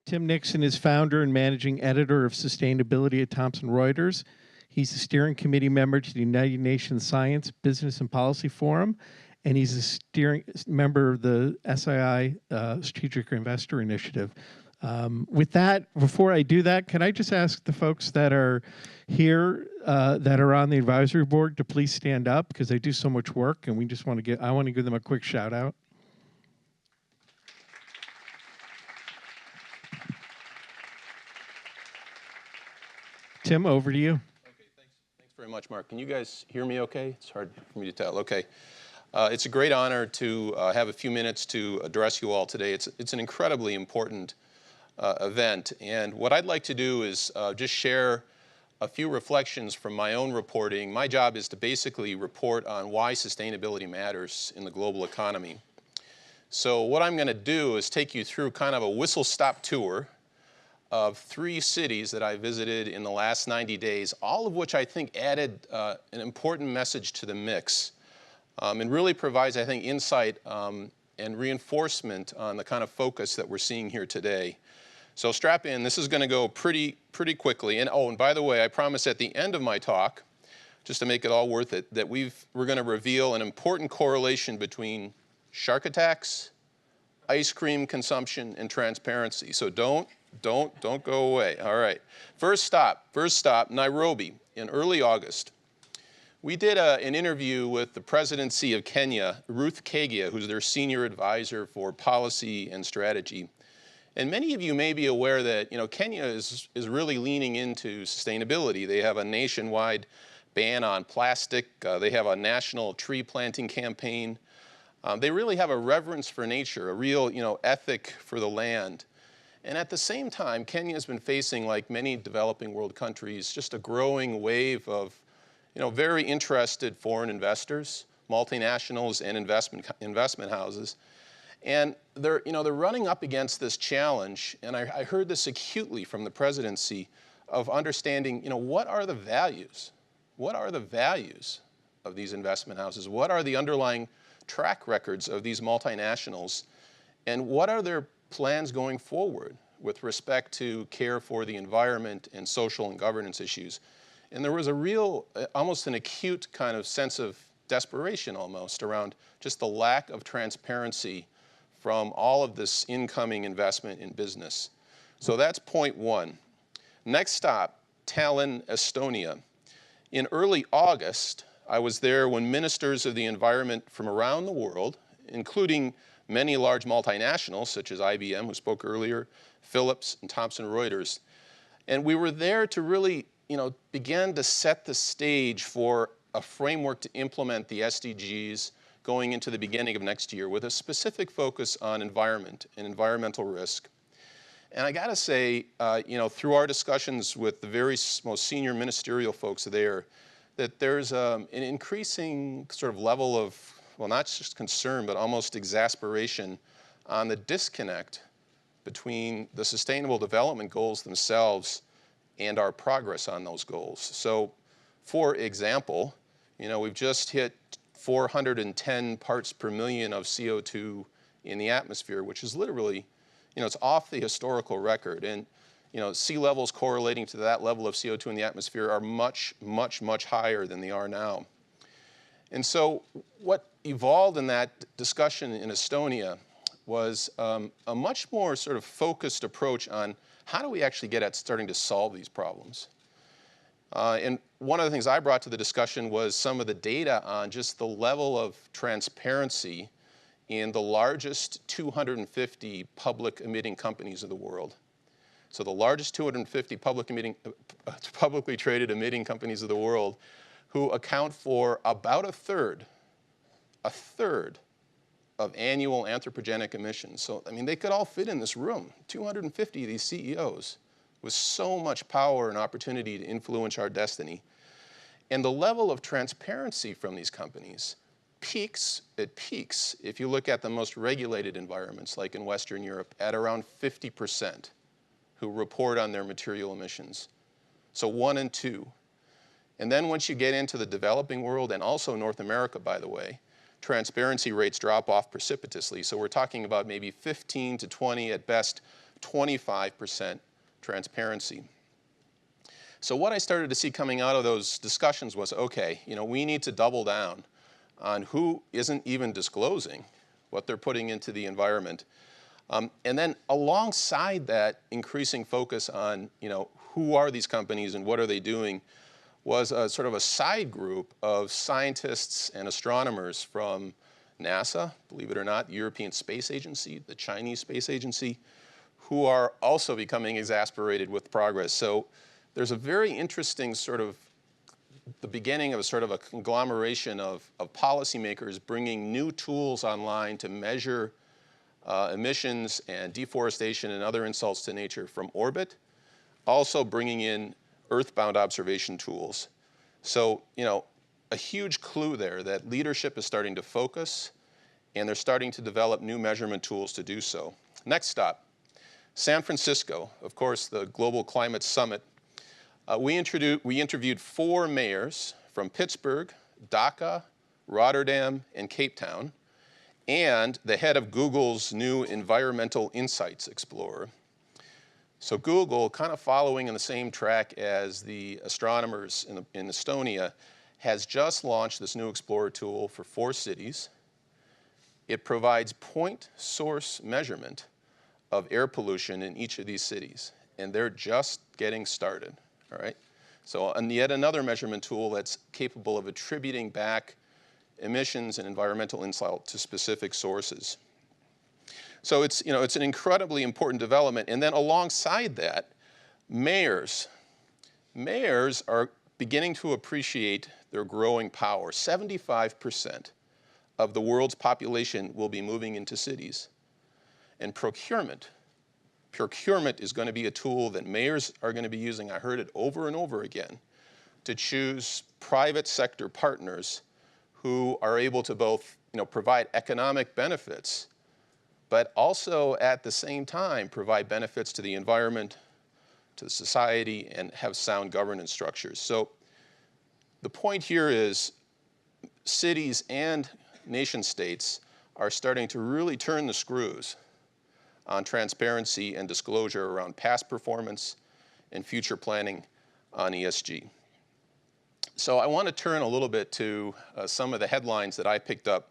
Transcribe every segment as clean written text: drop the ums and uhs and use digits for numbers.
Tim Nixon is founder and managing editor of sustainability at Thomson Reuters. He's a steering committee member to the United Nations Science, Business, and Policy Forum, and he's a steering member of the SII Strategic Investor Initiative. With that, before I do that, can I just ask the folks that are here, that are on the advisory board, to please stand up, because they do so much work, and we just want to I want to give them a quick shout out. Tim, over to you. Okay, thanks very much, Mark. Can you guys hear me okay? It's hard for me to tell. Okay. It's a great honor to have a few minutes to address you all today. It's an incredibly important event, and what I'd like to do is just share a few reflections from my own reporting. My job is to basically report on why sustainability matters in the global economy. So what I'm going to do is take you through kind of a whistle-stop tour of 3 cities that I visited in the last 90 days, all of which I think added an important message to the mix, and really provides, I think, insight and reinforcement on the kind of focus that we're seeing here today. So strap in. This is going to go pretty quickly. And oh, and by the way, I promise at the end of my talk, just to make it all worth it, that we're going to reveal an important correlation between shark attacks, ice cream consumption, and transparency. So don't go away. All right. First stop, Nairobi in early August. We did an interview with the presidency of Kenya, Ruth Kagia, who's their senior advisor for policy and strategy. And many of you may be aware that Kenya is really leaning into sustainability. They have a nationwide ban on plastic. They have a national tree planting campaign. They really have a reverence for nature, a real ethic for the land. And at the same time, Kenya has been facing, like many developing world countries, just a growing wave of very interested foreign investors, multinationals, and investment houses. And they're running up against this challenge, and I heard this acutely from the presidency, of understanding, what are the values? What are the values of these investment houses? What are the underlying track records of these multinationals? And what are their plans going forward with respect to care for the environment and social and governance issues? And there was a real, almost an acute kind of sense of desperation almost around just the lack of transparency from all of this incoming investment in business. So that's point 1. Next stop, Tallinn, Estonia. In early August, I was there when ministers of the environment from around the world, including many large multinationals such as IBM, who spoke earlier, Philips, and Thomson Reuters. And we were there to really, begin to set the stage for a framework to implement the SDGs going into the beginning of next year with a specific focus on environment and environmental risk. And I got to say, through our discussions with the very most senior ministerial folks there, that there's an increasing sort of level of, well, not just concern, but almost exasperation on the disconnect between the Sustainable Development Goals themselves and our progress on those goals. So, for example, we've just hit 410 parts per million of CO2 in the atmosphere, which is literally, it's off the historical record. And, sea levels correlating to that level of CO2 in the atmosphere are much, much, much higher than they are now. And so what evolved in that discussion in Estonia was a much more sort of focused approach on how do we actually get at starting to solve these problems. And one of the things I brought to the discussion was some of the data on just the level of transparency in the largest 250 public emitting companies of the world. So the largest 250 publicly traded emitting companies of the world, who account for about a third of annual anthropogenic emissions. So, they could all fit in this room, 250 of these CEOs, with so much power and opportunity to influence our destiny. And the level of transparency from these companies peaks if you look at the most regulated environments, like in Western Europe, at around 50% who report on their material emissions. So 1 and 2. And then once you get into the developing world, and also North America, by the way, transparency rates drop off precipitously. So we're talking about maybe 15 to 20, at best 25% transparency. So what I started to see coming out of those discussions was, okay, we need to double down on who isn't even disclosing what they're putting into the environment. And then alongside that, increasing focus on, who are these companies and what are they doing, was a sort of a side group of scientists and astronomers from NASA, believe it or not, the European Space Agency, the Chinese Space Agency, who are also becoming exasperated with progress. So there's a very interesting sort of, the beginning of a sort of a conglomeration of policymakers bringing new tools online to measure emissions and deforestation and other insults to nature from orbit, also bringing in earthbound observation tools. So, a huge clue there that leadership is starting to focus, and they're starting to develop new measurement tools to do so. Next stop, San Francisco, of course, the Global Climate Summit. We interviewed 4 mayors from Pittsburgh, Dhaka, Rotterdam, and Cape Town, and the head of Google's new Environmental Insights Explorer. So Google, kind of following in the same track as the astronomers in Estonia, has just launched this new Explorer tool for 4 cities. It provides point source measurement of air pollution in each of these cities, and they're just getting started, all right? So, and yet another measurement tool that's capable of attributing back emissions and environmental insult to specific sources. So it's, it's an incredibly important development. And then alongside that, mayors are beginning to appreciate their growing power. 75% of the world's population will be moving into cities. And procurement is going to be a tool that mayors are going to be using. I heard it over and over again, to choose private sector partners who are able to both, provide economic benefits, but also at the same time provide benefits to the environment, to the society, and have sound governance structures. So the point here is cities and nation states are starting to really turn the screws on transparency and disclosure around past performance and future planning on ESG. So I want to turn a little bit to some of the headlines that I picked up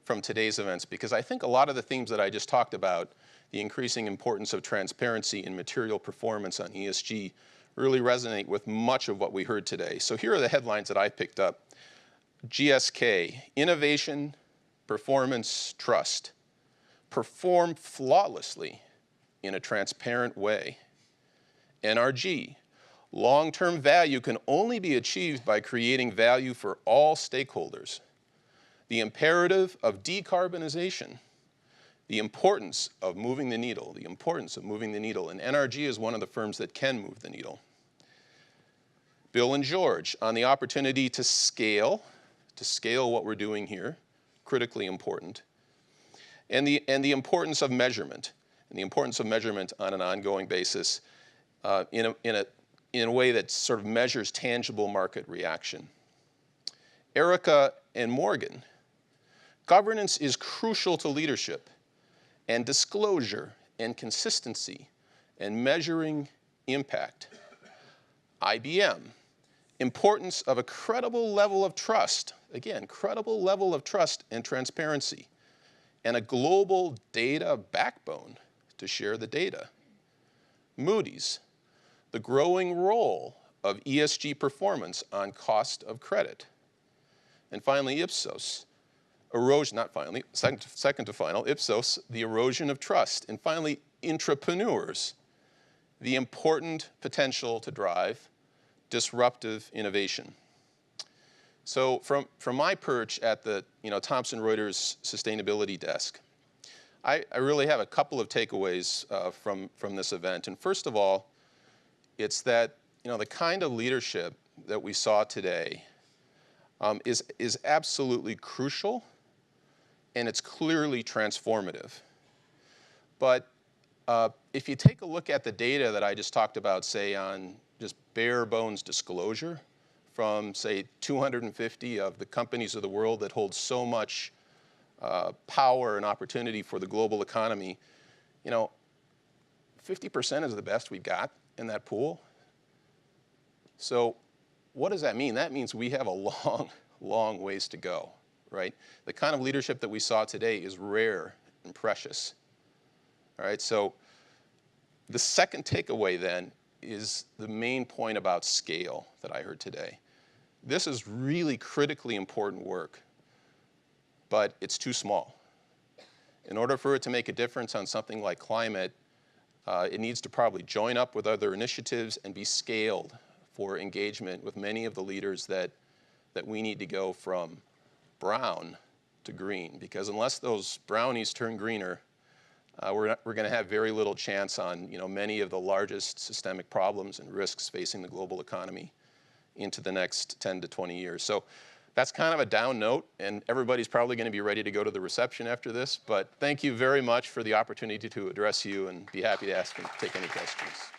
from today's events, because I think a lot of the themes that I just talked about, the increasing importance of transparency and material performance on ESG, really resonate with much of what we heard today. So here are the headlines that I picked up. GSK, innovation, performance, trust. Perform flawlessly in a transparent way. NRG, long-term value can only be achieved by creating value for all stakeholders. The imperative of decarbonization, the importance of moving the needle, and NRG is one of the firms that can move the needle. Bill and George, on the opportunity to scale what we're doing here, critically important. And the importance of measurement, on an ongoing basis in a way that sort of measures tangible market reaction. Erica and Morgan, governance is crucial to leadership, and disclosure and consistency and measuring impact. IBM, importance of a credible level of trust, again, credible level of trust and transparency, and a global data backbone to share the data. Moody's, the growing role of ESG performance on cost of credit. And finally, Ipsos, second to final, Ipsos, the erosion of trust. And finally, intrapreneurs, the important potential to drive disruptive innovation. So from my perch at the Thomson Reuters sustainability desk, I really have a couple of takeaways from this event. And first of all, it's that the kind of leadership that we saw today is absolutely crucial, and it's clearly transformative. But if you take a look at the data that I just talked about, say on just bare bones disclosure from, say, 250 of the companies of the world that hold so much power and opportunity for the global economy, 50% is the best we've got in that pool. So what does that mean? That means we have a long, long ways to go, right? The kind of leadership that we saw today is rare and precious. All right, so the second takeaway then is the main point about scale that I heard today. This is really critically important work, but it's too small. In order for it to make a difference on something like climate, it needs to probably join up with other initiatives and be scaled for engagement with many of the leaders that we need to go from brown to green. Because unless those brownies turn greener, we're going to have very little chance on many of the largest systemic problems and risks facing the global economy into the next 10 to 20 years. So that's kind of a down note, and everybody's probably going to be ready to go to the reception after this. But thank you very much for the opportunity to address you, and be happy to take any questions.